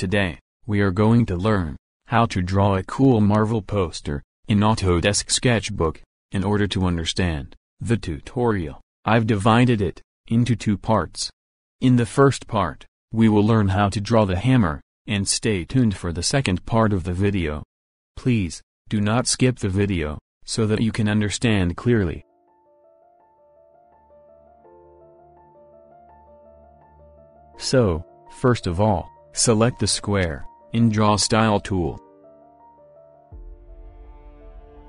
Today, we are going to learn how to draw a cool Marvel poster in Autodesk Sketchbook. In order to understand the tutorial, I've divided it into two parts. In the first part, we will learn how to draw the hammer, and stay tuned for the second part of the video. Please, do not skip the video, so that you can understand clearly. So, first of all, select the square in Draw Style tool.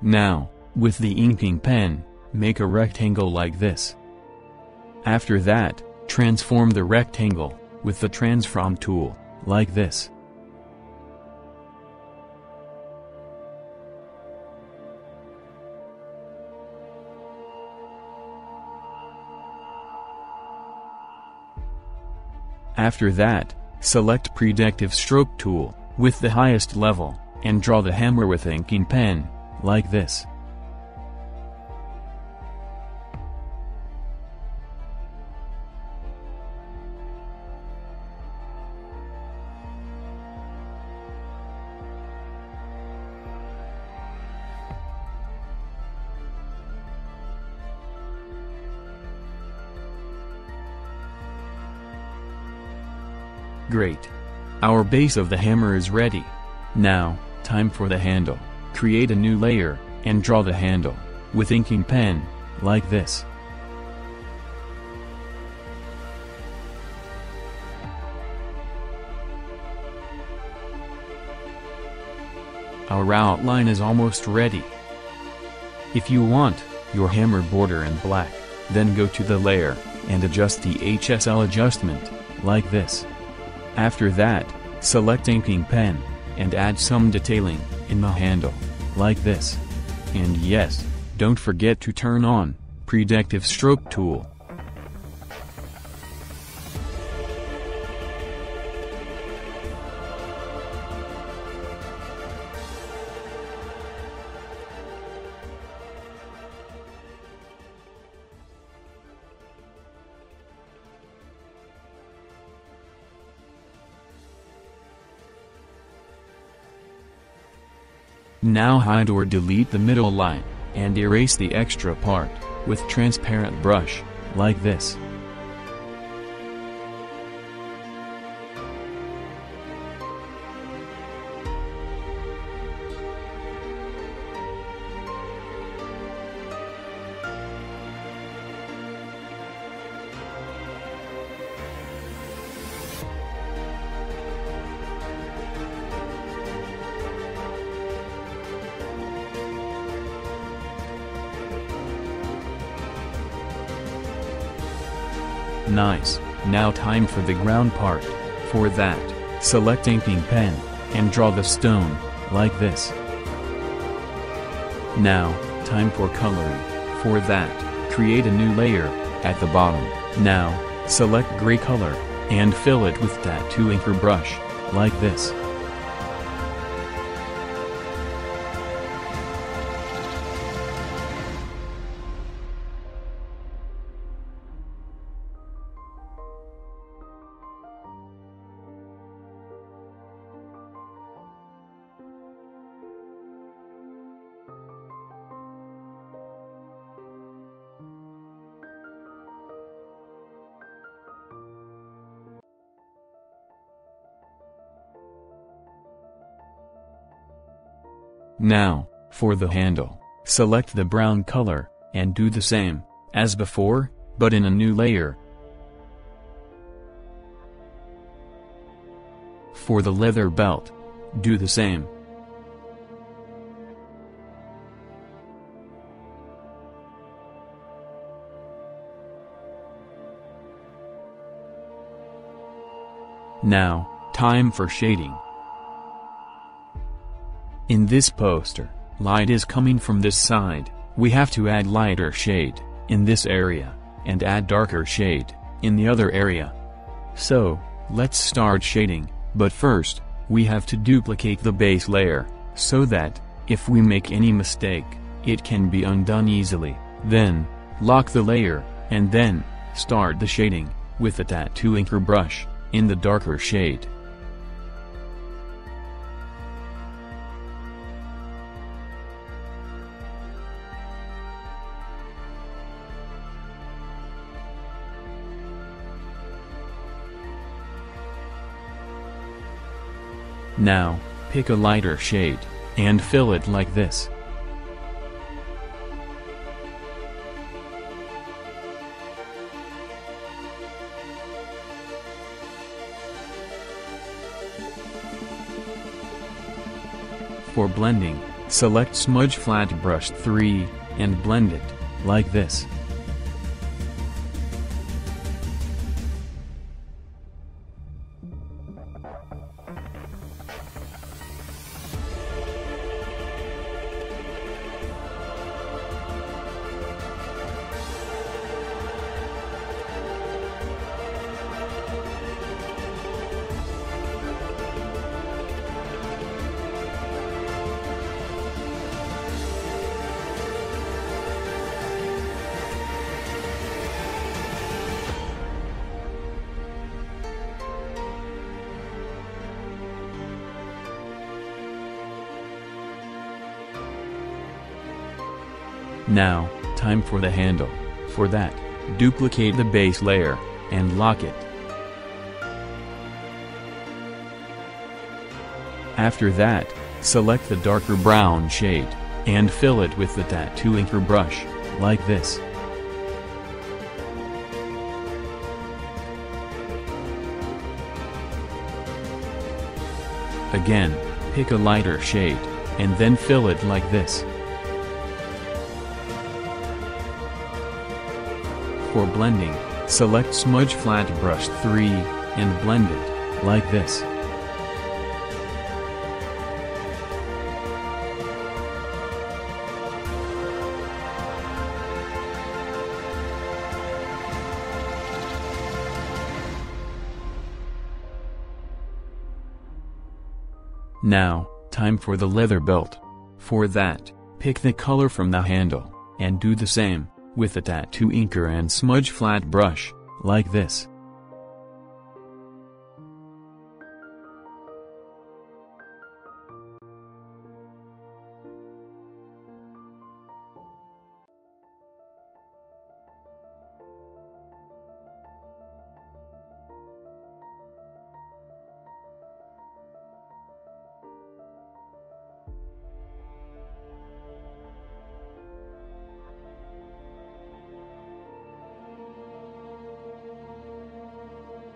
Now, with the inking pen, make a rectangle like this. After that, transform the rectangle with the Transform tool, like this. After that, select Predictive Stroke tool with the highest level, and draw the hammer with inking pen, like this. Great. Our base of the hammer is ready. Now, time for the handle. Create a new layer, and draw the handle with inking pen, like this. Our outline is almost ready. If you want your hammer border in black, then go to the layer, and adjust the HSL adjustment, like this. After that, select inking pen, and add some detailing in the handle, like this. And yes, don't forget to turn on Predictive Stroke tool. Now hide or delete the middle line, and erase the extra part with transparent brush, like this. Nice. Now time for the ground part. For that, select inking pen, and draw the stone, like this. Now, time for coloring. For that, create a new layer, at the bottom. Now, select gray color, and fill it with tattoo inker brush, like this. Now, for the handle, select the brown color, and do the same as before, but in a new layer. For the leather belt, do the same. Now, time for shading. In this poster, light is coming from this side. We have to add lighter shade in this area, and add darker shade in the other area. So, let's start shading, but first, we have to duplicate the base layer, so that, if we make any mistake, it can be undone easily. Then, lock the layer, and then, start the shading, with the tattoo inker brush, in the darker shade. Now, pick a lighter shade, and fill it like this. For blending, select Smudge Flat Brush 3, and blend it, like this. Now, time for the handle. For that, duplicate the base layer, and lock it. After that, select the darker brown shade, and fill it with the tattoo inker brush, like this. Again, pick a lighter shade, and then fill it like this. For blending, select Smudge Flat Brush 3, and blend it, like this. Now, time for the leather belt. For that, pick the color from the handle, and do the same with the tattoo inker and Smudge Flat Brush, like this.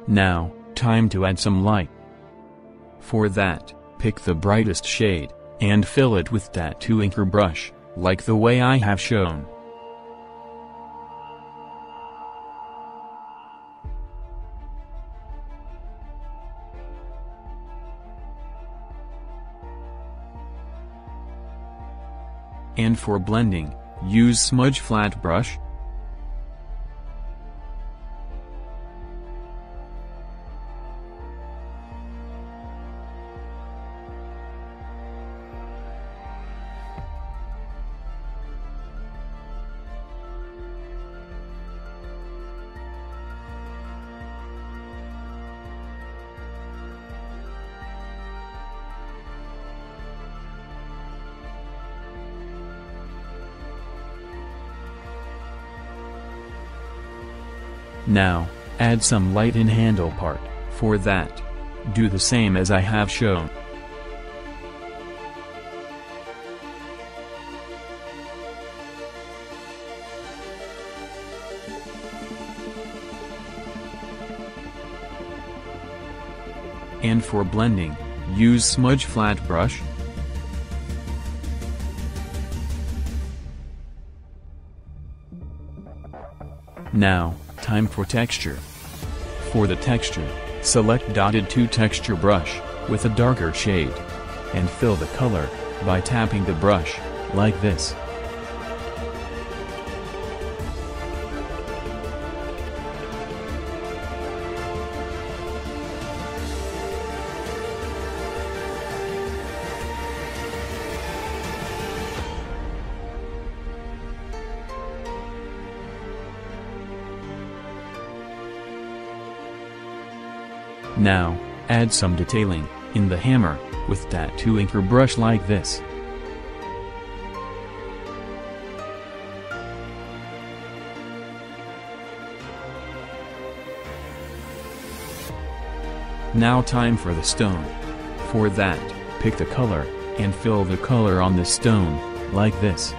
Now, time to add some light. For that, pick the brightest shade, and fill it with tattoo inker brush, like the way I have shown. And for blending, use Smudge Flat Brush. Now, add some light in handle part. For that, do the same as I have shown. And for blending, use Smudge Flat Brush. Now, time for texture. For the texture, select Dotted 2 Texture Brush, with a darker shade, and fill the color, by tapping the brush, like this. Now, add some detailing, in the hammer, with tattoo inker brush like this. Now time for the stone. For that, pick the color, and fill the color on the stone, like this.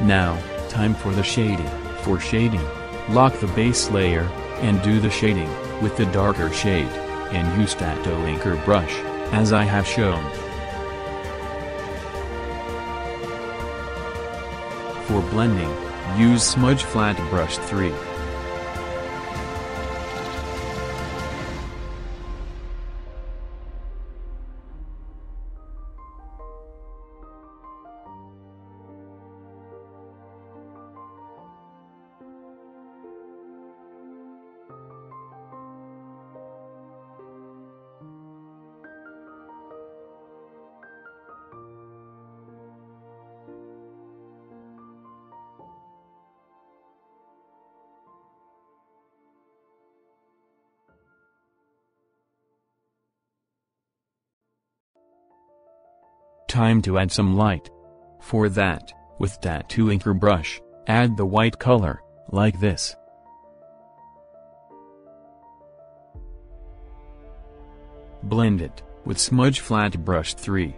Now, time for the shading. For shading, lock the base layer, and do the shading, with the darker shade, and use Tattoo Inker brush, as I have shown. For blending, use Smudge Flat Brush 3. Time to add some light. For that, with Tattoo Inker brush, add the white color, like this. Blend it, with Smudge Flat Brush 3.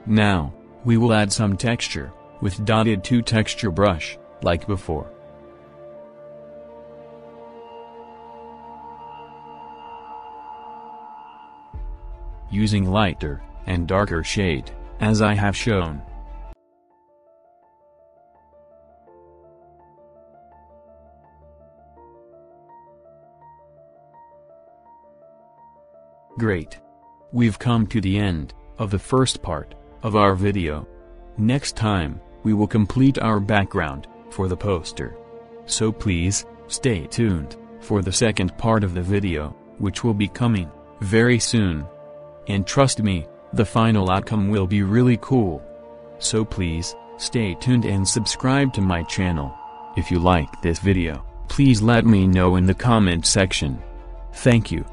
Now, we will add some texture, with Dotted 2 Texture brush, like before. Using lighter and darker shade, as I have shown. Great! We've come to the end of the first part of our video. Next time, we will complete our background for the poster. So please, stay tuned for the second part of the video, which will be coming very soon. And trust me, the final outcome will be really cool. So please, stay tuned and subscribe to my channel. If you liked this video, please let me know in the comment section. Thank you.